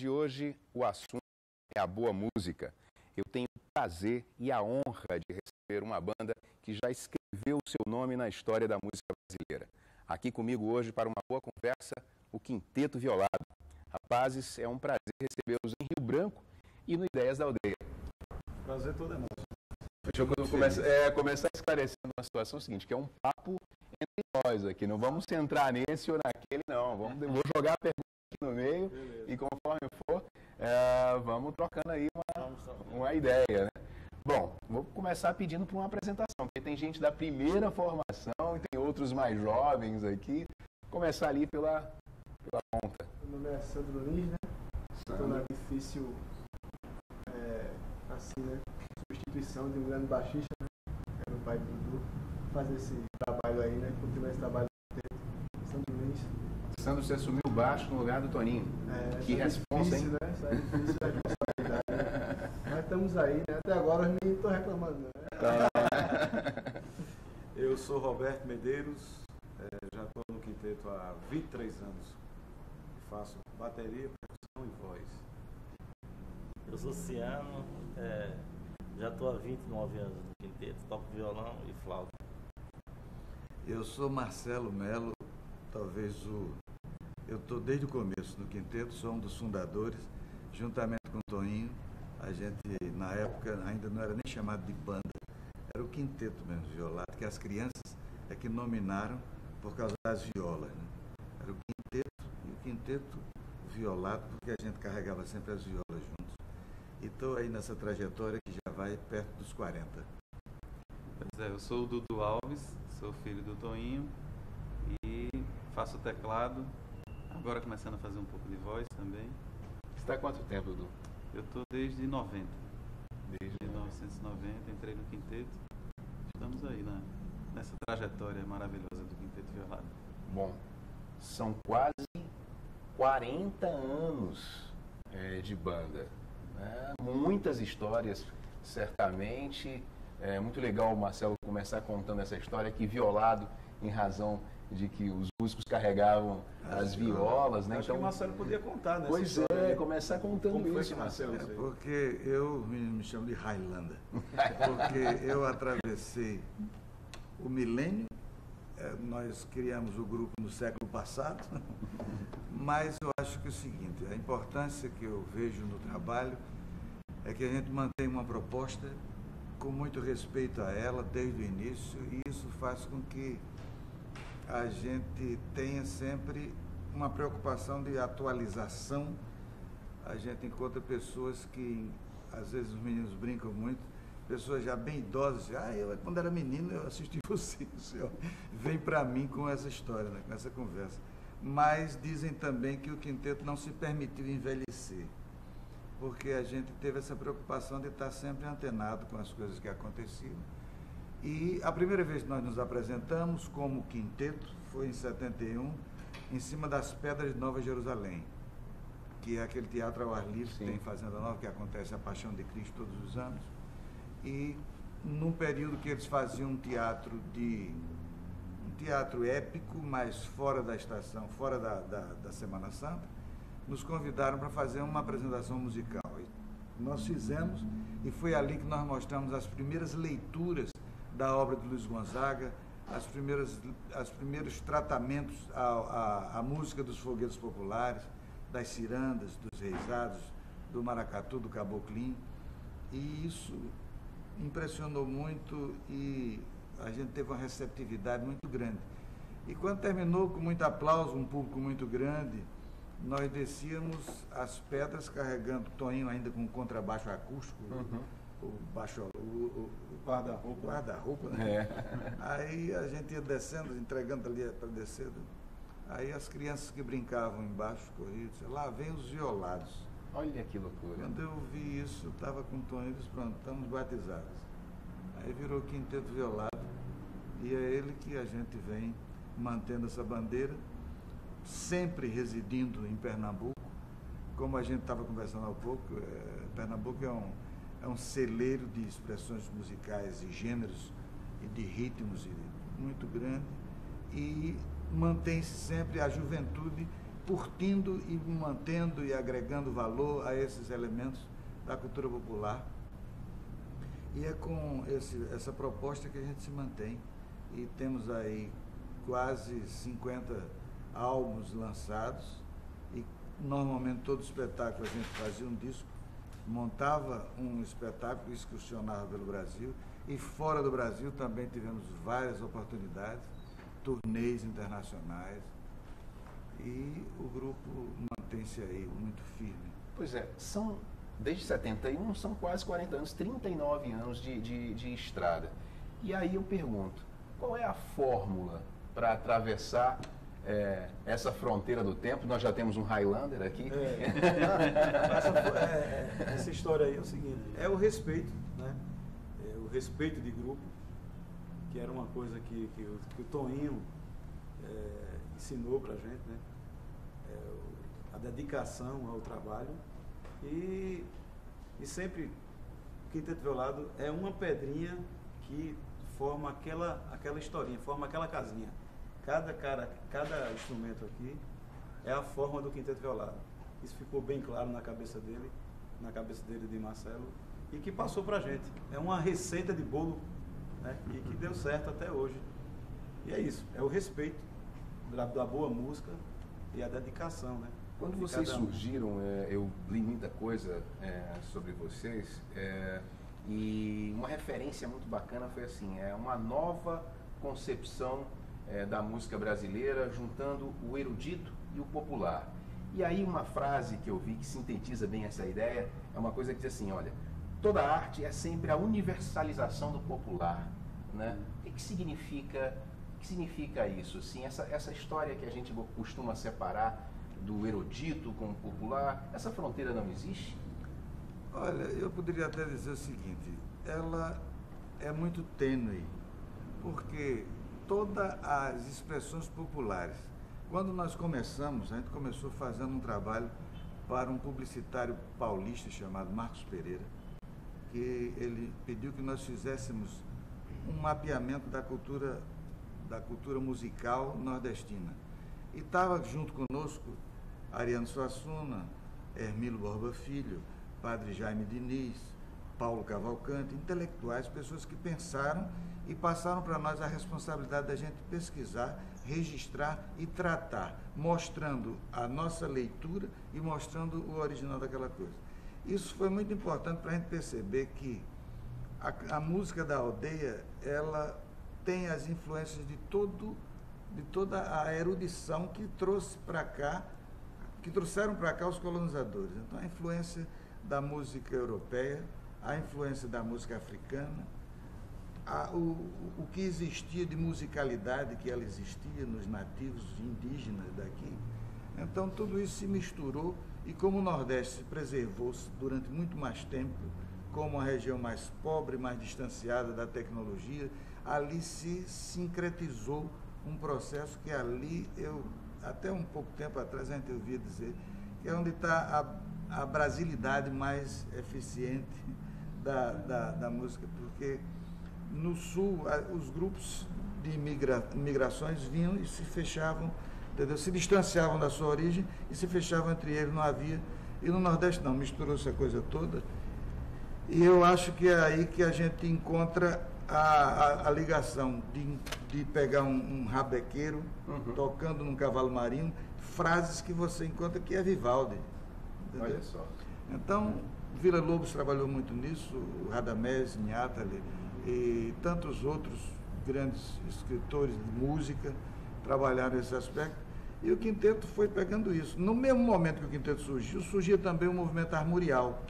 de hoje, o assunto é a boa música. Eu tenho o prazer e a honra de receber uma banda que já escreveu o seu nome na história da música brasileira. Aqui comigo hoje, para uma boa conversa, o Quinteto Violado. Rapazes, é um prazer recebê-los em Rio Branco e no Ideias da Aldeia. Prazer todo é nosso. Deixa eu começar esclarecendo a situação seguinte, que é um papo entre nós aqui. Não vamos centrar nesse ou naquele, não. Vou jogar a pergunta aqui no meio. Beleza. E conforme for, vamos trocando aí uma ideia, né? Bom, vou começar pedindo para uma apresentação, porque tem gente da primeira formação e tem outros mais jovens aqui. Vou começar ali pela ponta. Meu nome é Sandro Lins, né? Estou na difícil, assim, né? Substituição de um grande baixista, né? Era o pai do Dudu. Fazer esse trabalho aí, né? Continuar esse trabalho do Sandro Lins. Sandro, você assumiu o baixo no lugar do Toninho. Que responsa, hein? Né? Isso é difícil, é responsabilidade. Né? Mas estamos aí, né? Até agora os meninos estão reclamando, né? Eu sou Roberto Medeiros, já estou no quinteto há 23 anos. Faço bateria, percussão e voz. Eu sou Ciano, já estou há 29 anos no quinteto, toco violão e flauta. Eu sou Marcelo Melo, eu estou desde o começo no quinteto, sou um dos fundadores, juntamente com o Toninho. A gente, na época, ainda não era nem chamado de banda, era o quinteto mesmo, violado, que as crianças é que nominaram por causa das violas, né? Era o quinteto violado, porque a gente carregava sempre as violas juntos. E estou aí nessa trajetória que já vai perto dos 40. Pois é, eu sou o Dudu Alves, sou filho do Toninho e faço teclado, agora começando a fazer um pouco de voz também. Você está há quanto tempo, Dudu? Eu estou desde 90. Desde 1990, entrei no quinteto. Estamos aí nessa trajetória maravilhosa do Quinteto Violado. Bom, são quase 40 anos de banda. Muitas histórias, certamente. É muito legal o Marcelo começar contando essa história, que Violado, em razão de que os músicos carregavam as violas, né? Acho que o Marcelo podia contar, né? Pois começar contando isso, Marcelo. Porque eu me chamo de Highlander, porque eu atravessei o milênio. Nós criamos o grupo no século passado, mas eu acho que é o seguinte, a importância que eu vejo no trabalho é que a gente mantém uma proposta com muito respeito a ela desde o início, e isso faz com que a gente tenha sempre uma preocupação de atualização. A gente encontra pessoas que, às vezes os meninos brincam muito, pessoas já bem idosas, eu quando era menino eu assisti vocês, vem para mim com essa história, né, com essa conversa. Mas dizem também que o quinteto não se permitiu envelhecer, porque a gente teve essa preocupação de estar sempre antenado com as coisas que aconteciam. E a primeira vez que nós nos apresentamos como quinteto foi em 71, em cima das Pedras de Nova Jerusalém, que é aquele teatro ao ar livre que tem em Fazenda Nova, que acontece a Paixão de Cristo todos os anos. E num período que eles faziam um teatro épico, mas fora da estação, fora da Semana Santa, nos convidaram para fazer uma apresentação musical. E nós fizemos, e foi ali que nós mostramos as primeiras leituras da obra de Luiz Gonzaga, os primeiros tratamentos à música dos foguetes populares, das cirandas, dos reisados, do maracatu, do caboclinho. E isso impressionou muito e a gente teve uma receptividade muito grande. E quando terminou, com muito aplauso, um público muito grande, nós descíamos as pedras carregando Toninho ainda com um contrabaixo acústico, o guarda-roupa, né? Aí a gente ia descendo, entregando ali para descer. Aí as crianças que brincavam embaixo, corriam, lá vem os violados. Olha que loucura. Quando eu vi isso, eu estava com o Toninho e disse, pronto, estamos batizados. Aí virou Quinteto Violado, e é ele que a gente vem mantendo essa bandeira, sempre residindo em Pernambuco. Como a gente estava conversando há pouco, Pernambuco é um celeiro de expressões musicais e gêneros e de ritmos muito grande, e mantém-se sempre a juventude curtindo e mantendo e agregando valor a esses elementos da cultura popular. E é com essa proposta que a gente se mantém. E temos aí quase 50 álbuns lançados. E normalmente todo espetáculo a gente fazia um disco, montava um espetáculo e excursionava pelo Brasil. E fora do Brasil também tivemos várias oportunidades, turnês internacionais. E o grupo mantém-se aí muito firme. Pois é, desde 71 são quase 40 anos, 39 anos de estrada. E aí eu pergunto, qual é a fórmula para atravessar essa fronteira do tempo? Nós já temos um Highlander aqui. Essa história aí é o seguinte, é o respeito, né? É o respeito de grupo, que era uma coisa que o Toninho ensinou pra gente, né? A dedicação ao trabalho e sempre o Quinteto Violado é uma pedrinha que forma aquela historinha, forma aquela casinha. Cada instrumento aqui é a forma do Quinteto Violado. Isso ficou bem claro na cabeça dele de Marcelo, e que passou pra gente. É uma receita de bolo, né? E que deu certo até hoje. E é isso, é o respeito da boa música e a dedicação, né? Quando vocês surgiram, eu li muita coisa sobre vocês, e uma referência muito bacana foi assim, uma nova concepção da música brasileira, juntando o erudito e o popular. E aí uma frase que eu vi que sintetiza bem essa ideia, é uma coisa que diz assim, olha, toda arte é sempre a universalização do popular, né? O que significa isso? Assim, essa história que a gente costuma separar do erudito com o popular, essa fronteira não existe? Olha, eu poderia até dizer o seguinte, ela é muito tênue, porque todas as expressões populares, quando nós começamos, a gente começou fazendo um trabalho para um publicitário paulista chamado Marcos Pereira, que ele pediu que nós fizéssemos um mapeamento da cultura musical nordestina. E estava junto conosco Ariano Suassuna, Hermílio Borba Filho, Padre Jaime Diniz, Paulo Cavalcante, intelectuais, pessoas que pensaram e passaram para nós a responsabilidade da gente pesquisar, registrar e tratar, mostrando a nossa leitura e mostrando o original daquela coisa. Isso foi muito importante para a gente perceber que a música da aldeia, ela tem as influências de toda a erudição que trouxeram para cá os colonizadores. Então, a influência da música europeia, a influência da música africana, o que existia de musicalidade, que ela existia nos nativos indígenas daqui. Então, tudo isso se misturou e como o Nordeste se preservou durante muito mais tempo, como a região mais pobre, mais distanciada da tecnologia, ali se sincretizou um processo que ali, até um pouco tempo atrás, a gente ouvia dizer, que é onde está a brasilidade mais eficiente da música, porque no Sul, os grupos de migrações vinham e se fechavam, entendeu? Se distanciavam da sua origem e se fechavam entre eles, não havia. E no Nordeste não, misturou-se a coisa toda. E eu acho que é aí que a gente encontra a ligação de pegar um rabequeiro tocando num cavalo marinho, frases que você encontra que é Vivaldi. Entendeu? Olha só. Então, Vila Lobos trabalhou muito nisso, o Radamés, Niátali e tantos outros grandes escritores de música trabalharam esse aspecto. E o quinteto foi pegando isso. No mesmo momento que o quinteto surgiu, surgia também o movimento armorial,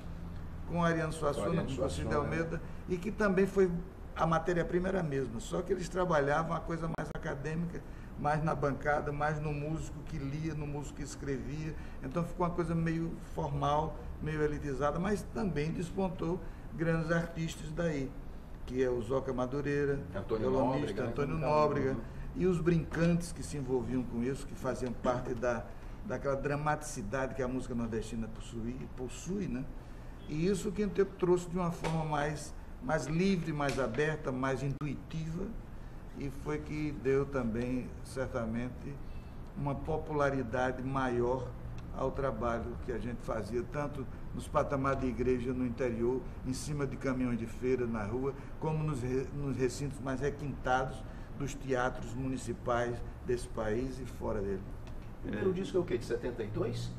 com Ariano Suassuna, com Cocida Almeida, e que também foi, a matéria-prima era a mesma, só que eles trabalhavam a coisa mais acadêmica, mais na bancada, mais no músico que lia, no músico que escrevia. Então ficou uma coisa meio formal, meio elitizada, mas também despontou grandes artistas daí, que é o Zoca Madureira, violonista, Antônio Nóbrega, e os brincantes que se envolviam com isso, que faziam parte daquela dramaticidade que a música nordestina possui, né? E isso o quinteto trouxe de uma forma mais livre, mais aberta, mais intuitiva, e foi que deu também, certamente, uma popularidade maior ao trabalho que a gente fazia, tanto nos patamares de igreja no interior, em cima de caminhões de feira na rua, como nos recintos mais requintados dos teatros municipais desse país e fora dele. O primeiro disco é o quê? De 72?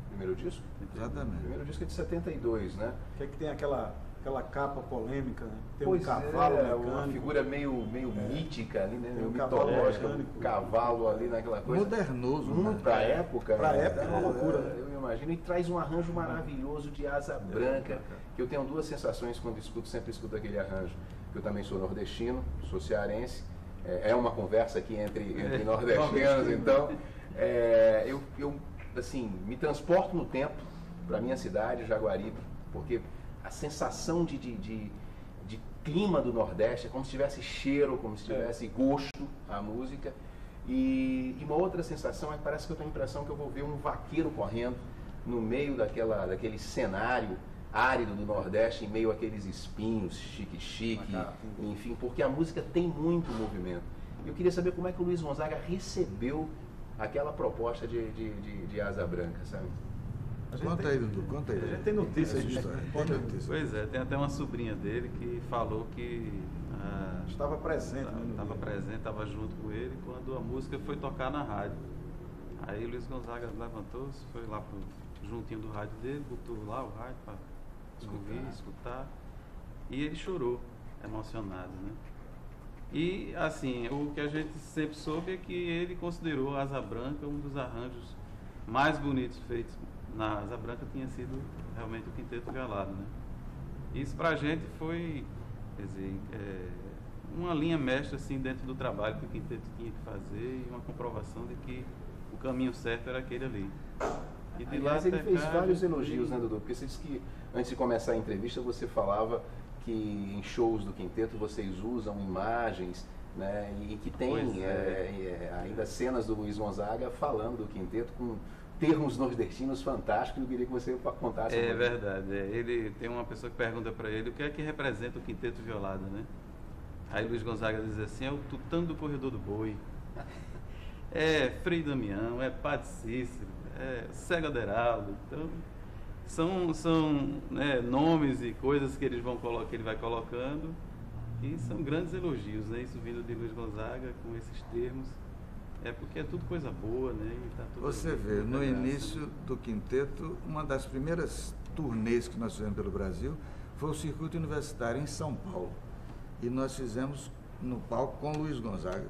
Primeiro disco? Exatamente. O primeiro disco é de 72, né? Que é que tem aquela capa polêmica, né? Tem Pois um cavalo mecânico. uma figura meio mítica ali, né? Tem Meio um cavalo mitológica, mecânico. um cavalo ali naquela coisa. Modernoso, Muito né? pra época. Pra né? época é uma loucura, né? Eu imagino. E traz um arranjo maravilhoso de asa branca, que eu tenho duas sensações quando escuto, sempre escuto aquele arranjo. Eu também sou nordestino, sou cearense. É uma conversa aqui entre nordestinos, então eu assim, me transporto no tempo para minha cidade, Jaguaribe, porque a sensação de clima do Nordeste é como se tivesse cheiro, como se tivesse gosto a música. E uma outra sensação é que parece que eu tenho a impressão que eu vou ver um vaqueiro correndo no meio daquele cenário árido do Nordeste, em meio àqueles espinhos, chique-chique, enfim, porque a música tem muito movimento. Eu queria saber como é que o Luiz Gonzaga recebeu aquela proposta de asa branca, sabe? Conta aí, Dudu, conta aí. A gente tem notícias disso. Conta notícias. Pois é, tem até uma sobrinha dele que falou que Estava presente, né? estava presente, estava junto com ele quando a música foi tocar na rádio. Aí Luiz Gonzaga levantou-se, foi lá juntinho do rádio dele, botou lá o rádio para ouvir, escutar, e ele chorou, emocionado, né? E assim, o que a gente sempre soube é que ele considerou a Asa Branca um dos arranjos mais bonitos feitos na Asa Branca, tinha sido realmente o Quinteto Violado, né? Isso pra gente foi, quer dizer, uma linha mestra assim dentro do trabalho que o Quinteto tinha que fazer e uma comprovação de que o caminho certo era aquele ali. E de Aliás, lá ele até fez cá, vários elogios, né, Dudu? Porque você disse que antes de começar a entrevista você falava que em shows do Quinteto vocês usam imagens, né, e que tem ainda cenas do Luiz Gonzaga falando do Quinteto com termos nordestinos fantásticos. Eu queria que você contasse. É verdade. Ele tem uma pessoa que pergunta para ele o que é que representa o Quinteto Violado, né? Aí Luiz Gonzaga diz assim: é o Tutano do Corredor do Boi, é Frei Damião, é Padre Cícero, é Cego Aderaldo. Então são né, nomes e coisas que ele vai colocando e são grandes elogios, né? Isso vindo de Luiz Gonzaga com esses termos. É porque é tudo coisa boa, né? E tá tudo Você vê, no início do Quinteto, uma das primeiras turnês que nós fizemos pelo Brasil foi o circuito universitário em São Paulo. E nós fizemos no palco com Luiz Gonzaga.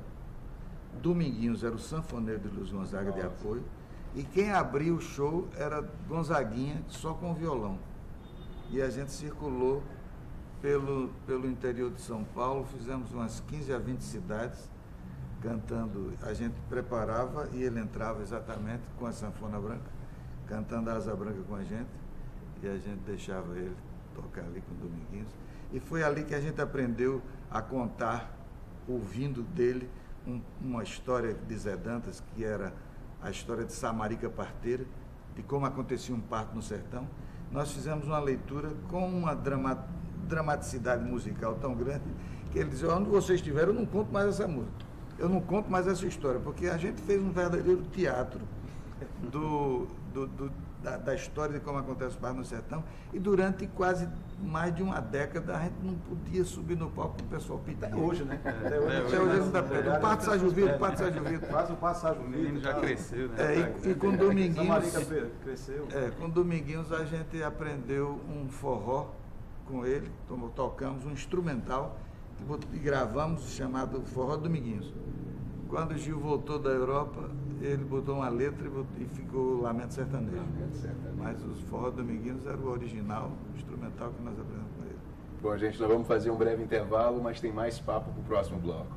Dominguinhos era o sanfoneiro de Luiz Gonzaga de apoio. E quem abriu o show era Gonzaguinha, só com violão. E a gente circulou pelo interior de São Paulo, fizemos umas 15 a 20 cidades, cantando. A gente preparava e ele entrava exatamente com a sanfona branca, cantando a Asa Branca com a gente, e a gente deixava ele tocar ali com o Dominguinhos. E foi ali que a gente aprendeu a contar, ouvindo dele, uma história de Zé Dantas, que era a história de Samarica Parteira, de como acontecia um parto no sertão. Nós fizemos uma leitura com uma dramaticidade musical tão grande, que ele dizia: onde vocês estiverem, eu não conto mais essa música, eu não conto mais essa história, porque a gente fez um verdadeiro teatro da história de como acontece o parto no sertão, e durante quase mais de uma década a gente não podia subir no palco com o pessoal pedia. Até hoje, né? Até hoje Não dá pé. O Pato Sajuvido, Quase o Pato Sajuvido. O menino já cresceu, né? E com Dominguinhos, Samarica cresceu. com Dominguinhos a gente aprendeu um forró com ele, tocamos um instrumental e gravamos, chamado Forró Dominguinhos. Quando o Gil voltou da Europa, ele botou uma letra e ficou Lamento Sertanejo. Mas os Forró Dominguinhos era o original, o instrumental que nós aprendemos com ele. Bom, gente, nós vamos fazer um breve intervalo, mas tem mais papo para o próximo bloco.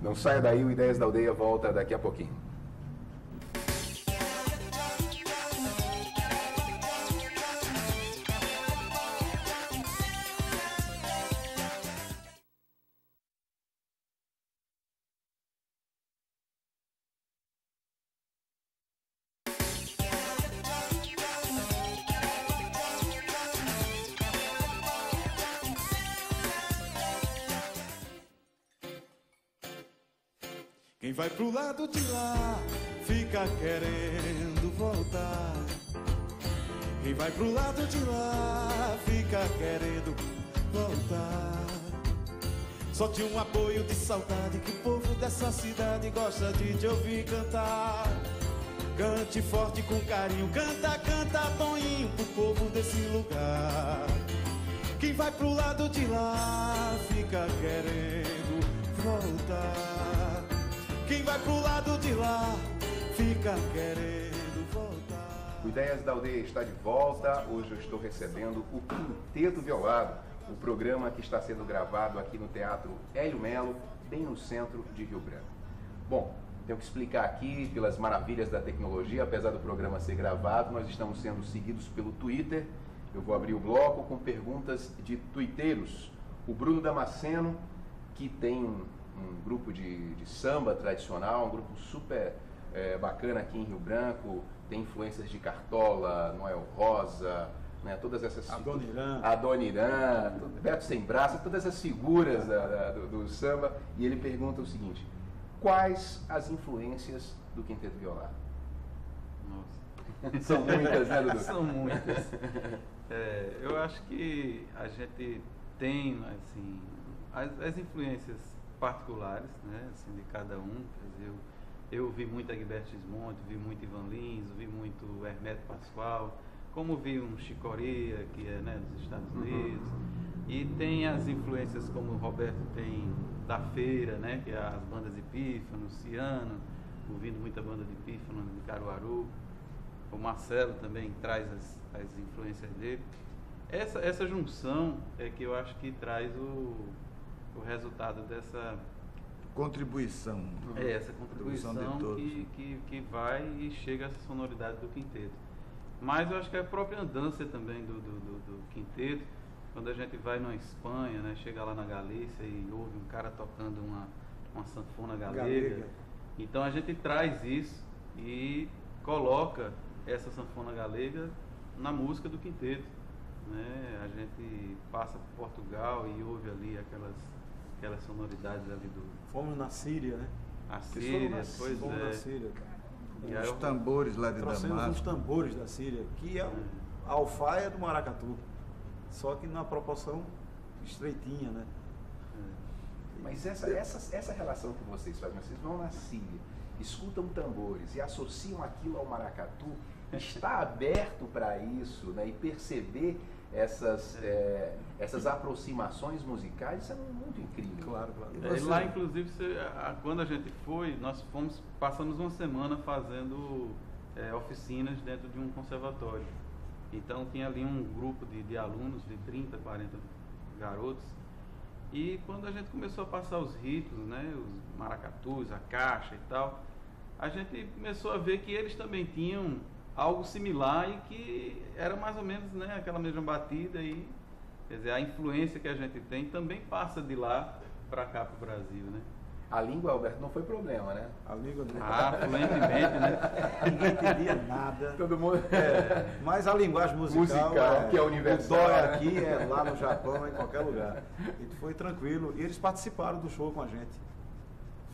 Não saia daí, o Ideias da Aldeia volta daqui a pouquinho. Quem vai pro lado de lá fica querendo voltar. Quem vai pro lado de lá fica querendo voltar. Só de um apoio de saudade que o povo dessa cidade gosta de te ouvir cantar. Cante forte com carinho, canta, canta, Toninho, pro povo desse lugar. Quem vai pro lado de lá fica querendo voltar. Quem vai pro lado de lá fica querendo voltar. O Ideias da Aldeia está de volta. Hoje eu estou recebendo o Quinteto Violado, o programa que está sendo gravado aqui no Teatro Hélio Melo, bem no centro de Rio Branco. Bom, tenho que explicar aqui, pelas maravilhas da tecnologia, apesar do programa ser gravado, nós estamos sendo seguidos pelo Twitter. Eu vou abrir o bloco com perguntas de tuiteiros. O Bruno Damasceno, que tem um grupo de samba tradicional, um grupo super bacana aqui em Rio Branco, tem influências de Cartola, Noel Rosa, né, todas essas... Adoniran, Beto Sem Braço, todas essas figuras do samba. E ele pergunta o seguinte: quais as influências do Quinteto Violado? Nossa. São muitas, né, Dudu? São muitas. Eu acho que a gente tem, assim, as influências particulares, né, assim, de cada um. Quer dizer, eu vi muito Egberto Gismonti, vi muito Ivan Lins, vi muito Hermeto Pascoal, como vi um Chicoria, que é, né, dos Estados Unidos. E tem as influências como o Roberto tem da feira, né, que é as bandas de pífano, Ciano, ouvindo muita banda de pífano de Caruaru. O Marcelo também traz as influências dele. Essa junção é que eu acho que traz o resultado dessa contribuição. Essa contribuição de todos. Que vai e chega a essa sonoridade do quinteto. Mas eu acho que a própria andança também do quinteto, quando a gente vai na Espanha, né, chega lá na Galícia e ouve um cara tocando uma sanfona galega. Então a gente traz isso e coloca essa sanfona galega na música do quinteto, né? A gente passa por Portugal e ouve ali aquelas sonoridades ali do... Fomos na Síria, né? A Síria, pois fomos é. na Síria. E aí Os tambores lá de trouxemos Damasco. os tambores da Síria, que é a alfaia do maracatu, só que na proporção estreitinha, né? Mas essa relação que vocês fazem, vocês vão na Síria, escutam tambores e associam aquilo ao maracatu, está aberto para isso, né? E perceber essas aproximações musicais, isso é muito incrível. Claro, claro. E lá, inclusive, quando a gente foi, nós passamos uma semana fazendo oficinas dentro de um conservatório. Então tinha ali um grupo de alunos, de 30, 40 garotos. E quando a gente começou a passar os ritmos, né, os maracatus, a caixa e tal, a gente começou a ver que eles também tinham algo similar e que era mais ou menos, né, aquela mesma batida. E, quer dizer, a influência que a gente tem também passa de lá para cá, para o Brasil, né? A língua, Alberto, não foi problema, né? A língua não. Fluentemente, né? Ninguém entendia nada. Todo mundo... Mas a linguagem musical que é universal. O dó é aqui, é lá no Japão, em qualquer lugar. E foi tranquilo. E eles participaram do show com a gente.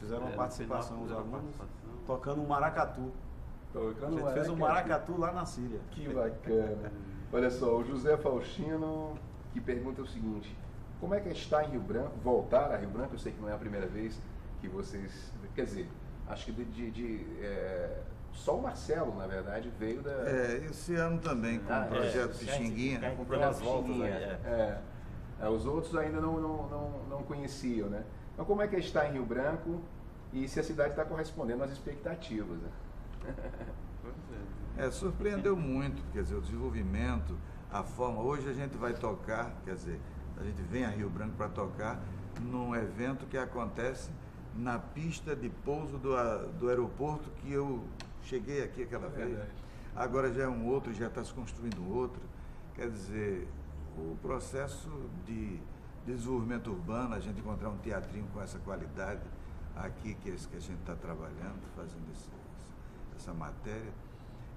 Fizeram uma participação, os alunos, tocando um maracatu. A gente fez um maracatu lá na Síria. Que bacana. Olha só, o José Faustino que pergunta o seguinte: como é que está em Rio Branco, voltar a Rio Branco? Eu sei que não é a primeira vez que vocês... Quer dizer, acho que só o Marcelo, na verdade, veio da... Esse ano também, com o projeto Pixinguinha. Com o projeto Pixinguinha. Os outros ainda não conheciam, né? Então, como é que está em Rio Branco e se a cidade está correspondendo às expectativas, né? Surpreendeu muito, quer dizer, o desenvolvimento, a forma. Hoje a gente vai tocar, quer dizer, a gente vem a Rio Branco para tocar num evento que acontece na pista de pouso do aeroporto que eu cheguei aqui aquela vez. Agora já é um outro, já está se construindo outro. Quer dizer, o processo de desenvolvimento urbano, a gente encontrar um teatrinho com essa qualidade aqui que a gente está trabalhando, fazendo essa matéria,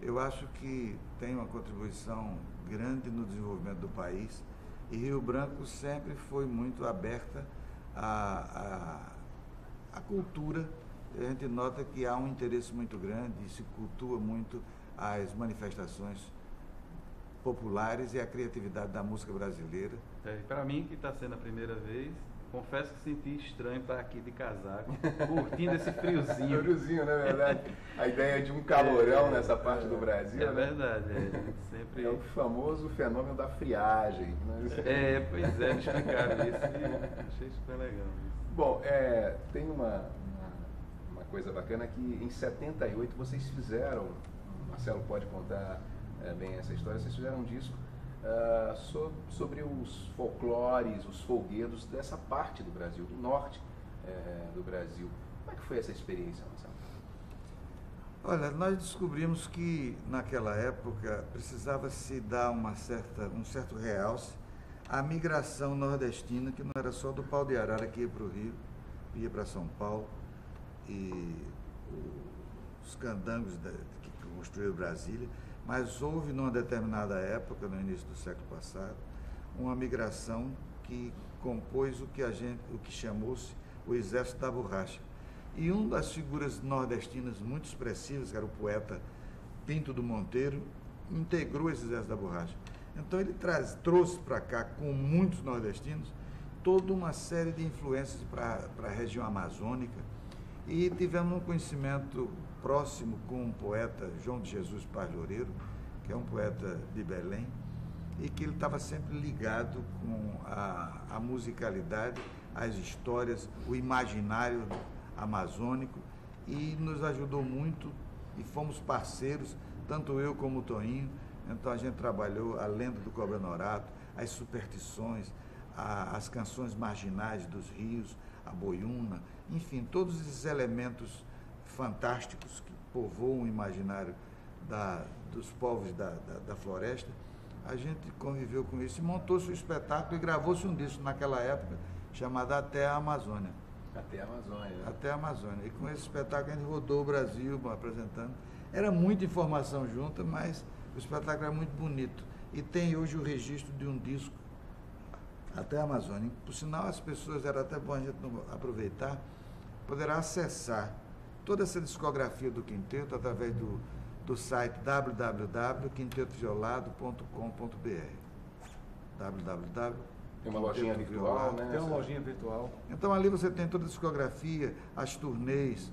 eu acho que tem uma contribuição grande no desenvolvimento do país. E Rio Branco sempre foi muito aberta à cultura a gente nota que há um interesse muito grande e se cultua muito as manifestações populares e a criatividade da música brasileira. Para mim, que está sendo a primeira vez, confesso que senti estranho estar aqui de casaco, curtindo esse friozinho. Friozinho, não é verdade? A ideia de um calorão nessa parte do Brasil. É verdade, a gente sempre... É o famoso fenômeno da friagem. Né? Pois é, me explicaram isso e achei super legal. Bom, tem uma coisa bacana que em 78 vocês fizeram, o Marcelo pode contar bem essa história, vocês fizeram um disco sobre os folclores, os folguedos dessa parte do Brasil, do norte do Brasil. Como é que foi essa experiência, Marcelo? Olha, nós descobrimos que naquela época precisava se dar um certo realce à migração nordestina, que não era só do pau de arara que ia para o Rio, ia para São Paulo, e os candangos que construíram Brasília, mas houve numa determinada época, no início do século passado, uma migração que compôs o que chamou-se o Exército da Borracha. E uma das figuras nordestinas muito expressivas, que era o poeta Pinto do Monteiro, integrou esse Exército da Borracha. Então ele trouxe para cá, com muitos nordestinos, toda uma série de influências para a região amazônica, e tivemos um conhecimento próximo com o poeta João de Jesus Paz Loureiro, que é um poeta de Belém, e que ele estava sempre ligado com a musicalidade, as histórias, o imaginário amazônico, e nos ajudou muito e fomos parceiros, tanto eu como o Toinho. Então a gente trabalhou a lenda do Cobra Norato, as superstições, as canções marginais dos rios, a boiuna, enfim, todos esses elementos fantásticos que povoam o imaginário dos povos da floresta. A gente conviveu com isso e montou-se um espetáculo e gravou-se um disco naquela época chamado Até a Amazônia. Até a Amazônia. Né? Até a Amazônia. E com esse espetáculo a gente rodou o Brasil apresentando. Era muita informação junta, mas o espetáculo é muito bonito. E tem hoje o registro de um disco, Até a Amazônia. Por sinal, as pessoas, era até bom a gente aproveitar, poderá acessar toda essa discografia do quinteto através do site www.quintetoviolado.com.br. Tem uma lojinha virtual, né? Tem uma lojinha virtual. Então ali você tem toda a discografia, as turnês,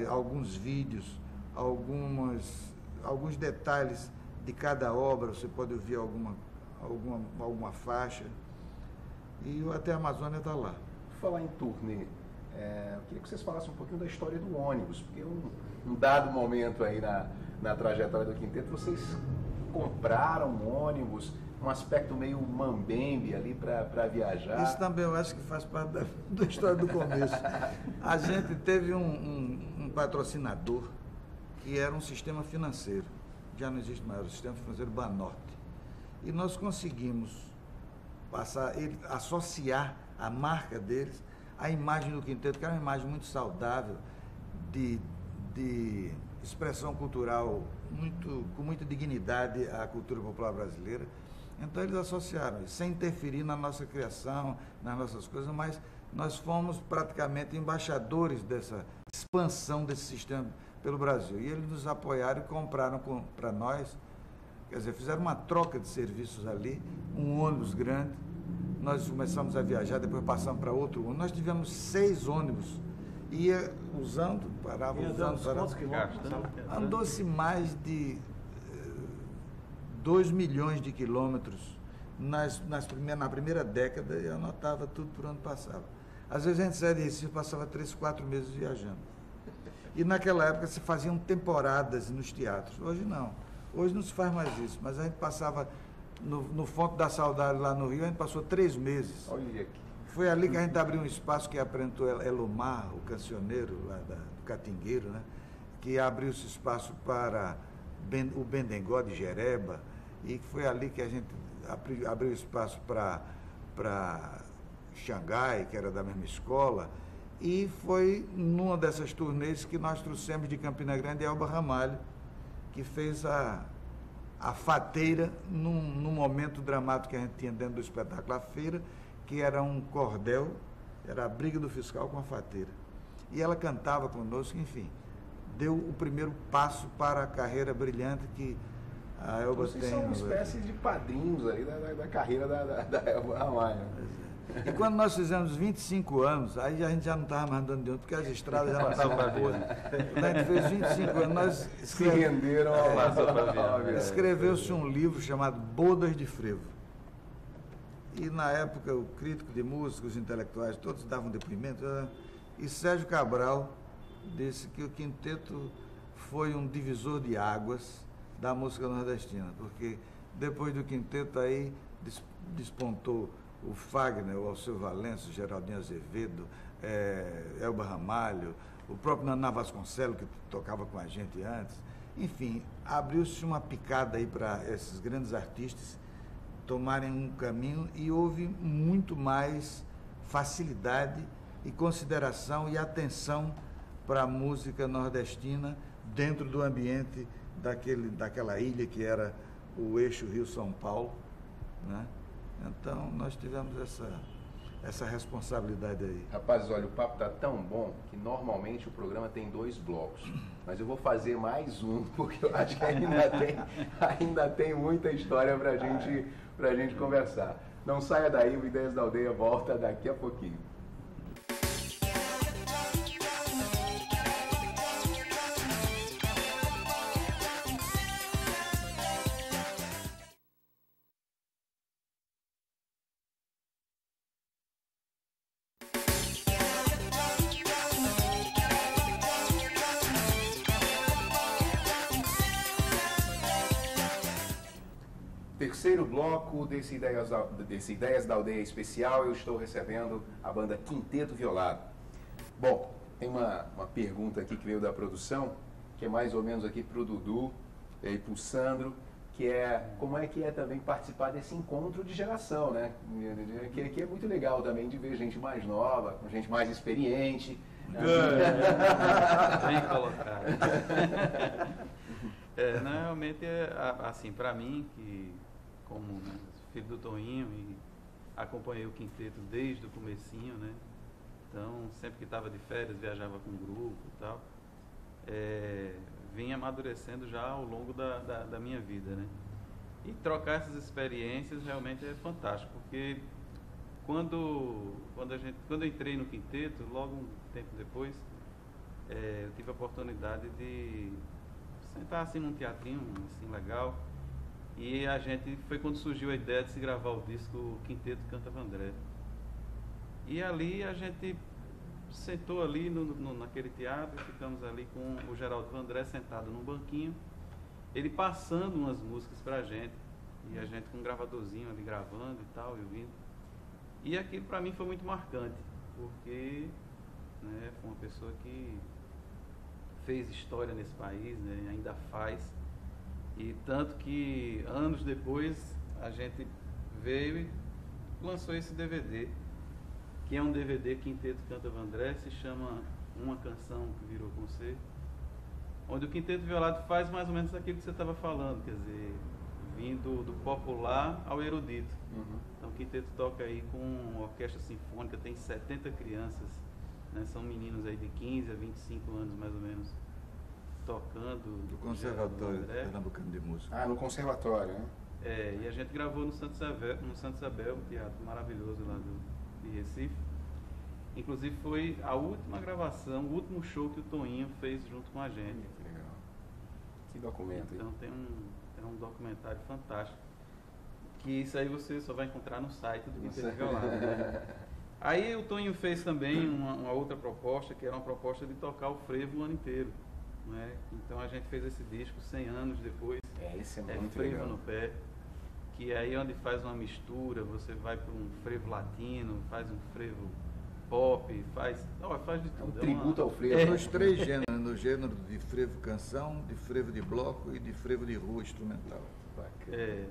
alguns vídeos, alguns detalhes de cada obra, você pode ouvir alguma faixa. E o Até a Amazônia está lá. Por falar em turnê, eu queria que vocês falassem um pouquinho da história do ônibus, porque um dado momento aí na trajetória do quinteto, vocês compraram um ônibus, um aspecto meio mambembe ali para viajar. Isso também eu acho que faz parte da história do começo. A gente teve um patrocinador que era um sistema financeiro, já não existe mais, o sistema financeiro Banorte. E nós conseguimos associar a marca deles à imagem do quinteto, que era uma imagem muito saudável, de expressão cultural com muita dignidade à cultura popular brasileira. Então eles associaram isso, sem interferir na nossa criação, nas nossas coisas, mas nós fomos praticamente embaixadores dessa expansão desse sistema pelo Brasil. E eles nos apoiaram e compraram para nós, quer dizer, fizeram uma troca de serviços ali, um ônibus grande, nós começamos a viajar, depois passamos para outro ônibus. Nós tivemos 6 ônibus, ia usando, parava, usando, parava. Andou-se mais de 2 milhões de quilômetros na primeira década, e eu anotava tudo por onde passava. Às vezes a gente saía de Recife, passava 3, 4 meses viajando. E naquela época se faziam temporadas nos teatros. Hoje não. Hoje não se faz mais isso. Mas a gente passava no Fonte da Saudade, lá no Rio, a gente passou 3 meses. Olha aqui. Foi ali que a gente abriu um espaço que apresentou Elomar, o cancioneiro lá do Catingueiro, né? Que abriu esse espaço para o Bendengó de Jereba. E foi ali que a gente abriu espaço para Xangai, que era da mesma escola. E foi numa dessas turnês que nós trouxemos de Campina Grande Elba Ramalho, que fez a fateira num momento dramático que a gente tinha dentro do espetáculo A Feira, que era um cordel, era a briga do fiscal com a fateira. e ela cantava conosco, enfim, deu o primeiro passo para a carreira brilhante que a Elba Vocês tem. são uma espécie de padrinhos ali da carreira da Elba Ramalho. E quando nós fizemos 25 anos, aí a gente já não estava mais andando de onde, porque as estradas já não estavam boas. Quando a gente fez 25 anos, nós Se renderam escreveu-se um livro chamado Bodas de Frevo. E na época o crítico de música, os intelectuais, todos davam depoimento. E Sérgio Cabral disse que o quinteto foi um divisor de águas da música nordestina, porque depois do quinteto aí despontou o Fagner, o Alceu Valença, o Geraldinho Azevedo, Elba Ramalho, o próprio Naná Vasconcelos, que tocava com a gente antes. Enfim, abriu-se uma picada aí para esses grandes artistas tomarem um caminho e houve muito mais facilidade e consideração e atenção para a música nordestina dentro do ambiente daquela ilha que era o eixo Rio-São Paulo, né? Então, nós tivemos essa responsabilidade aí. Rapazes, olha, o papo está tão bom que normalmente o programa tem 2 blocos. Mas eu vou fazer mais um, porque eu acho que ainda tem muita história para a gente conversar. Não saia daí, o Ideias da Aldeia volta daqui a pouquinho. Terceiro bloco desse Ideias da Aldeia especial, eu estou recebendo a banda Quinteto Violado. Bom, tem uma pergunta aqui que veio da produção, que é mais ou menos aqui para o Dudu e para o Sandro, que é como é que é também participar desse encontro de geração, né? Que é muito legal também de ver gente mais nova, com gente mais experiente. Bem colocado. Realmente, assim, para mim, que como, né, filho do Toninho e acompanhei o quinteto desde o comecinho, né? Então, sempre que estava de férias, viajava com um grupo e tal. Vim amadurecendo já ao longo da minha vida, né? E trocar essas experiências realmente é fantástico, porque quando eu entrei no quinteto, logo um tempo depois, eu tive a oportunidade de sentar assim num teatrinho assim legal, e foi quando surgiu a ideia de se gravar o disco Quinteto Canta Vandré. E ali a gente sentou ali naquele teatro, ficamos ali com o Geraldo Vandré sentado num banquinho, ele passando umas músicas pra gente, e a gente com um gravadorzinho ali gravando e tal, e ouvindo. E aquilo para mim foi muito marcante, porque, né, foi uma pessoa que fez história nesse país, né, ainda faz. E tanto que anos depois a gente veio e lançou esse DVD, que é um DVD Quinteto Canta Vandré, se chama Uma Canção que Virou Concerto, onde o Quinteto Violado faz mais ou menos aquilo que você estava falando, quer dizer, vindo do popular ao erudito. Uhum. Então o quinteto toca aí com uma orquestra sinfônica, tem 70 crianças, né? São meninos aí de 15 a 25 anos mais ou menos, tocando. Do Conservatório Pernambucano de Música. Ah, no conservatório, né? E a gente gravou no Santo Isabel, um teatro maravilhoso lá de Recife. Inclusive foi a última gravação, o último show que o Toninho fez junto com a gente. Que legal. Que documento, hein? Então tem um documentário fantástico, que isso aí você só vai encontrar no site do Quinteto Violado, né? Aí o Toninho fez também uma outra proposta, que era uma proposta de tocar o frevo o ano inteiro, né? Então a gente fez esse disco 100 anos depois, Esse é muito Frevo legal. no Pé, que aí é onde faz uma mistura, você vai para um frevo latino, faz um frevo pop, faz de É um tudo. tributo ao frevo. Nos 3 gêneros, no gênero de frevo canção, de frevo de bloco e de frevo de rua instrumental. Bacana.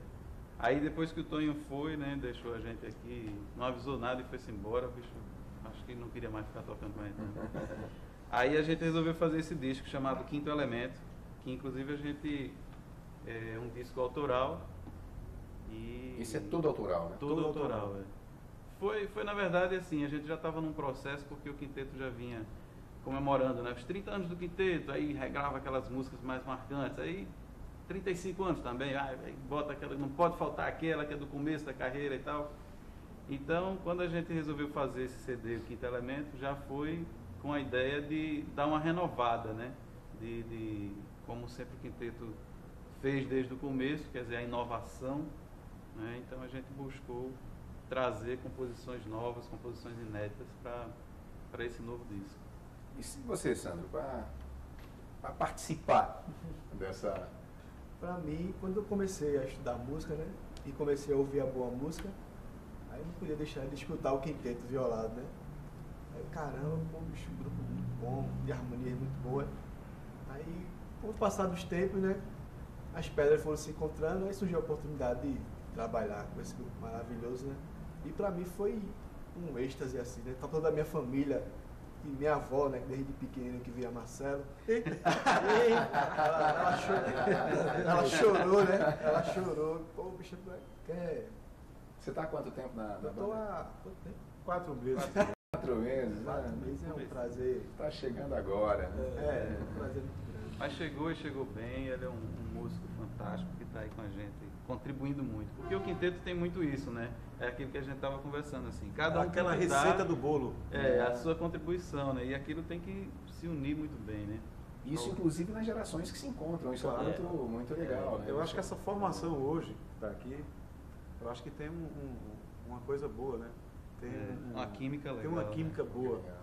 Aí depois que o Tonho foi, né, deixou a gente aqui, não avisou nada e foi-se embora, o bicho, acho que não queria mais ficar tocando com a gente, não. Aí a gente resolveu fazer esse disco chamado Quinto Elemento, que inclusive a gente é um disco autoral. E Isso é tudo autoral, né? Tudo autoral, é. Foi na verdade assim, a gente já estava num processo, porque o quinteto já vinha comemorando, né, os 30 anos do quinteto, aí regrava aquelas músicas mais marcantes, aí 35 anos também, aí bota aquela, não pode faltar aquela que é do começo da carreira e tal. Então, quando a gente resolveu fazer esse CD, o Quinto Elemento, já foi com a ideia de dar uma renovada, né, de como sempre o quinteto fez desde o começo, quer dizer, a inovação, né, então a gente buscou trazer composições novas, composições inéditas para esse novo disco. E se você, Sandro, para participar dessa... Para mim, quando eu comecei a estudar música, né, e comecei a ouvir a boa música, aí eu não podia deixar de escutar o Quinteto Violado, né. Aí, caramba, pô, bicho, um grupo muito bom, de harmonia muito boa. Aí, com o passar dos tempos, né, as pedras foram se encontrando, aí surgiu a oportunidade de trabalhar com esse grupo maravilhoso, né. E para mim foi um êxtase, assim, né, tá toda a minha família, e minha avó, né, desde pequeno que via Marcelo. Ela chorou, né? Ela chorou. Pô, bicho, quer... Você está há quanto tempo na Eu tô banda? há... quanto tempo? 4 meses. 4 meses, 4 né? meses é um prazer. Está chegando agora, né? É um prazer muito grande. Mas chegou e chegou bem, ele é um músico fantástico que está aí com a gente, contribuindo muito. Porque o quinteto tem muito isso, né? É aquilo que a gente estava conversando, assim. Cada um Aquela tem que dar, receita do bolo. a sua contribuição, né? E aquilo tem que se unir muito bem, né? Isso, inclusive, nas gerações que se encontram. Isso Claro. é muito legal, né? Eu acho que essa formação hoje, que está aqui, eu acho que tem uma coisa boa, né? Tem uma química legal. Tem uma química né? boa. Legal.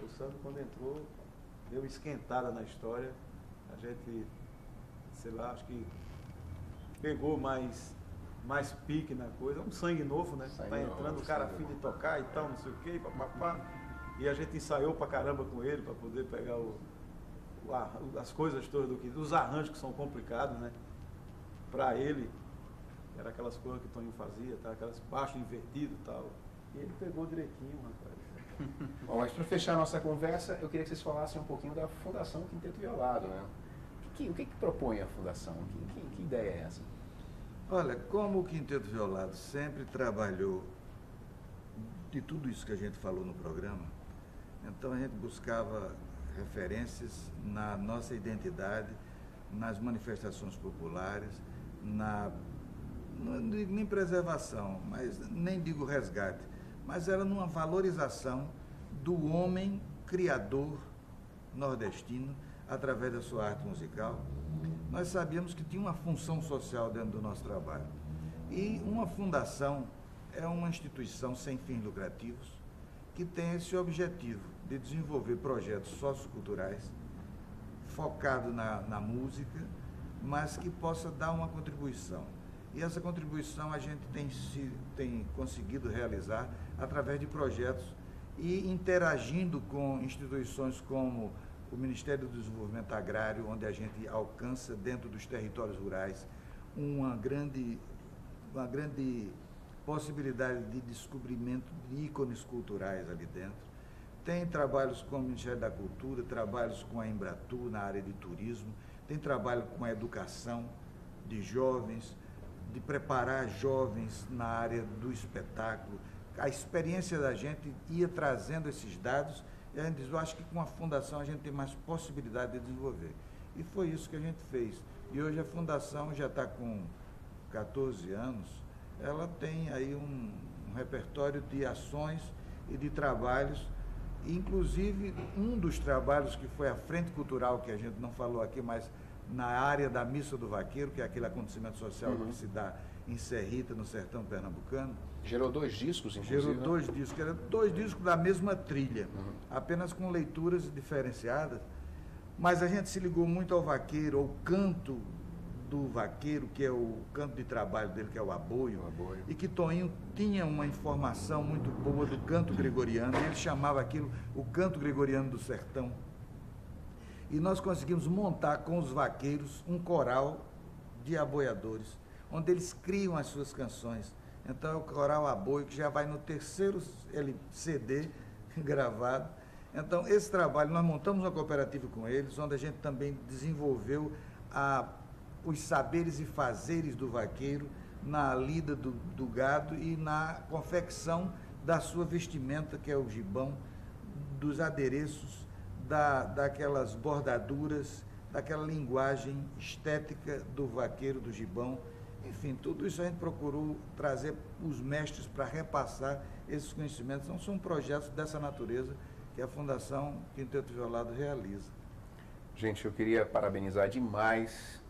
O Sandro, quando entrou, deu uma esquentada na história. A gente, sei lá, acho que pegou mais pique na coisa. Um sangue novo, né? Sangue Tá entrando, novo, o cara sangue afim de novo. tocar e tal, não sei o quê, papapá. E a gente ensaiou pra caramba com ele, pra poder pegar as coisas todas os arranjos que são complicados, né? Pra ele, era aquelas coisas que o Toninho fazia, tá? Aquelas baixo invertido e tal. E ele pegou direitinho, rapaz. Bom, mas para fechar a nossa conversa, eu queria que vocês falassem um pouquinho da Fundação Quinteto Violado, né? O que propõe a Fundação? Que ideia é essa? Olha, como o Quinteto Violado sempre trabalhou de tudo isso que a gente falou no programa, então a gente buscava referências na nossa identidade, nas manifestações populares, não digo nem preservação, mas nem digo resgate, mas era numa valorização do homem criador nordestino através da sua arte musical. Nós sabíamos que tinha uma função social dentro do nosso trabalho. E uma fundação é uma instituição sem fins lucrativos que tem esse objetivo de desenvolver projetos socioculturais focados na música, mas que possa dar uma contribuição. E essa contribuição a gente tem conseguido realizar através de projetos e interagindo com instituições como o Ministério do Desenvolvimento Agrário, onde a gente alcança dentro dos territórios rurais uma grande possibilidade de descobrimento de ícones culturais ali dentro. Tem trabalhos com o Ministério da Cultura, trabalhos com a Embratur na área de turismo, tem trabalho com a educação de jovens, de preparar jovens na área do espetáculo. A experiência da gente ia trazendo esses dados e a gente diz, eu acho que com a fundação a gente tem mais possibilidade de desenvolver. E foi isso que a gente fez. E hoje a fundação já está com 14 anos, ela tem aí um repertório de ações e de trabalhos, inclusive um dos trabalhos que foi a Frente Cultural, que a gente não falou aqui, mas na área da Missa do Vaqueiro, que é aquele acontecimento social que se dá em Serrita, no sertão pernambucano. Gerou 2 discos, inclusive. Gerou 2 discos, eram 2 discos da mesma trilha, apenas com leituras diferenciadas, mas a gente se ligou muito ao vaqueiro, ao canto do vaqueiro, que é o canto de trabalho dele, que é o aboio, e que Toninho tinha uma informação muito boa do canto gregoriano, ele chamava aquilo o canto gregoriano do sertão. E nós conseguimos montar com os vaqueiros um coral de aboiadores, onde eles criam as suas canções. Então é o coral Aboio, que já vai no 3º CD gravado. Então esse trabalho, nós montamos uma cooperativa com eles, onde a gente também desenvolveu os saberes e fazeres do vaqueiro na lida do gado e na confecção da sua vestimenta, que é o gibão, dos adereços, daquelas bordaduras, daquela linguagem estética do vaqueiro, do gibão. Enfim, tudo isso a gente procurou trazer os mestres para repassar esses conhecimentos. Então, são projetos dessa natureza que a Fundação Quinteto Violado realiza. Gente, eu queria parabenizar demais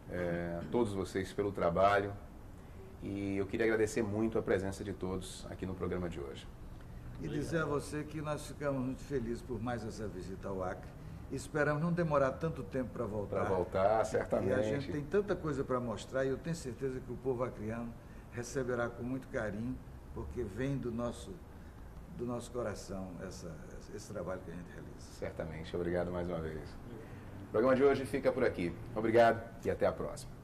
a todos vocês pelo trabalho e eu queria agradecer muito a presença de todos aqui no programa de hoje. E dizer a você que nós ficamos muito felizes por mais essa visita ao Acre. Esperamos não demorar tanto tempo para voltar. Para voltar, certamente. E a gente tem tanta coisa para mostrar e eu tenho certeza que o povo acreano receberá com muito carinho, porque vem do nosso coração esse trabalho que a gente realiza. Certamente. Obrigado mais uma vez. O programa de hoje fica por aqui. Obrigado e até a próxima.